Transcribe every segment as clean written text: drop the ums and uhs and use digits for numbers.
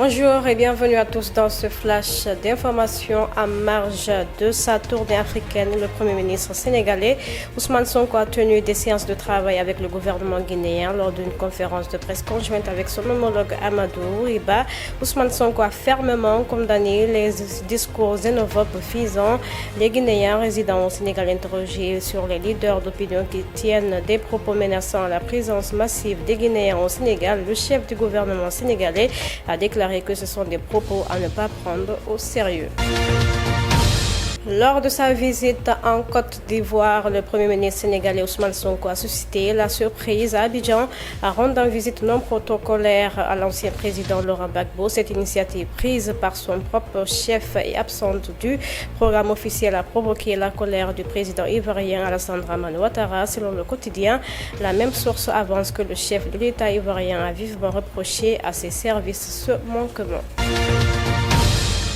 Bonjour et bienvenue à tous dans ce flash d'information à marge de sa tournée africaine. Le Premier ministre sénégalais Ousmane Sonko a tenu des séances de travail avec le gouvernement guinéen lors d'une conférence de presse conjointe avec son homologue Amadou Riba. Ousmane Sonko a fermement condamné les discours xénophobes visant les Guinéens résidant au Sénégal interrogés sur les leaders d'opinion qui tiennent des propos menaçant la présence massive des Guinéens au Sénégal. Le chef du gouvernement sénégalais a déclaré que ce sont des propos à ne pas prendre au sérieux. Lors de sa visite en Côte d'Ivoire, le Premier ministre sénégalais Ousmane Sonko a suscité la surprise à Abidjan en rendant visite non protocolaire à l'ancien président Laurent Gbagbo. Cette initiative prise par son propre chef et absente du programme officiel a provoqué la colère du président ivoirien Alassane Dramane Ouattara. Selon le quotidien, la même source avance que le chef de l'État ivoirien a vivement reproché à ses services ce manquement.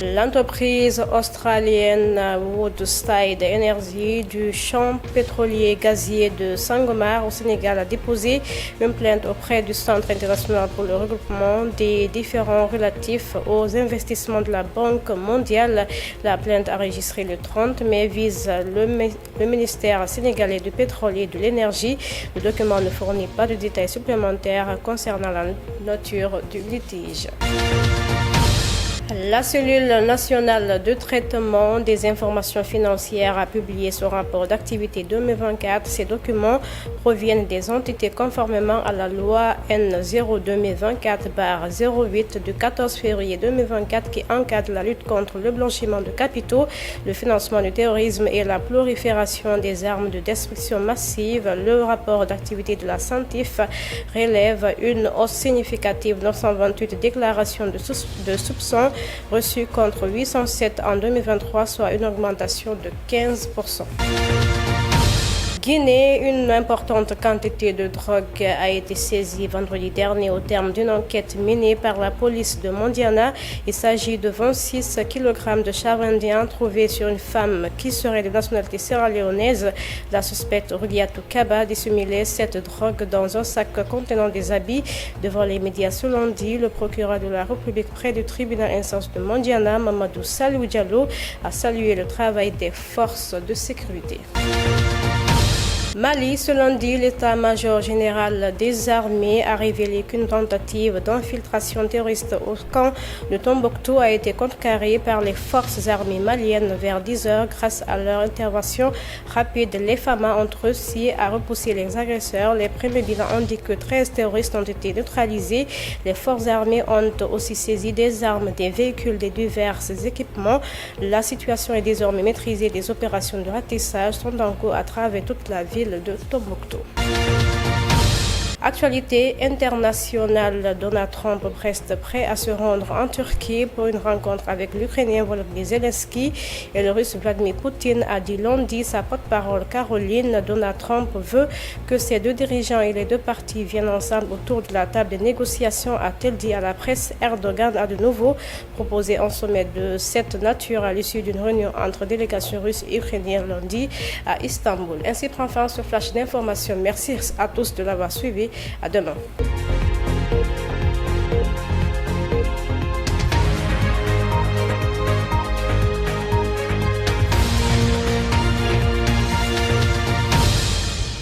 L'entreprise australienne Woodside Energy du champ pétrolier gazier de Sangomar au Sénégal a déposé une plainte auprès du Centre international pour le regroupement des différends relatifs aux investissements de la Banque mondiale. La plainte enregistrée le 30 mai vise le ministère sénégalais du pétrole et de l'énergie. Le document ne fournit pas de détails supplémentaires concernant la nature du litige. La cellule nationale de traitement des informations financières a publié son rapport d'activité 2024. Ces documents proviennent des entités conformément à la loi N0-2024/08 du 14 février 2024 qui encadre la lutte contre le blanchiment de capitaux, le financement du terrorisme et la prolifération des armes de destruction massive. Le rapport d'activité de la CENTIF relève une hausse significative de 928 déclarations de soupçons reçus contre 807 en 2023, soit une augmentation de 15%. Guinée, une importante quantité de drogue a été saisie vendredi dernier au terme d'une enquête menée par la police de Mondiana. Il s'agit de 26 kg de chanvre indien trouvés sur une femme qui serait de nationalité sierra-léonaise. La suspecte Rudiatou Kaba dissimulait cette drogue dans un sac contenant des habits. Devant les médias ce lundi, le procureur de la République près du tribunal instance de Mondiana, Mamadou Salou Diallo, a salué le travail des forces de sécurité. Mali, ce lundi, l'état-major général des armées a révélé qu'une tentative d'infiltration terroriste au camp de Tombouctou a été contrecarrée par les forces armées maliennes vers 10 heures grâce à leur intervention rapide. Les FAMA ont réussi à repousser les agresseurs. Les premiers bilans indiquent que 13 terroristes ont été neutralisés. Les forces armées ont aussi saisi des armes, des véhicules, des divers équipements. La situation est désormais maîtrisée. Des opérations de ratissage sont en cours à travers toute la ville de Tombouctou. Actualité internationale, Donald Trump reste prêt à se rendre en Turquie pour une rencontre avec l'Ukrainien Volodymyr Zelensky et le Russe Vladimir Poutine, a dit lundi sa porte-parole Caroline. Donald Trump veut que ces deux dirigeants et les deux parties viennent ensemble autour de la table des négociations, a-t-elle dit à la presse. Erdogan a de nouveau proposé un sommet de cette nature à l'issue d'une réunion entre délégations russes et ukrainiennes lundi à Istanbul. Ainsi prend fin ce flash d'information. Merci à tous de l'avoir suivi. À demain.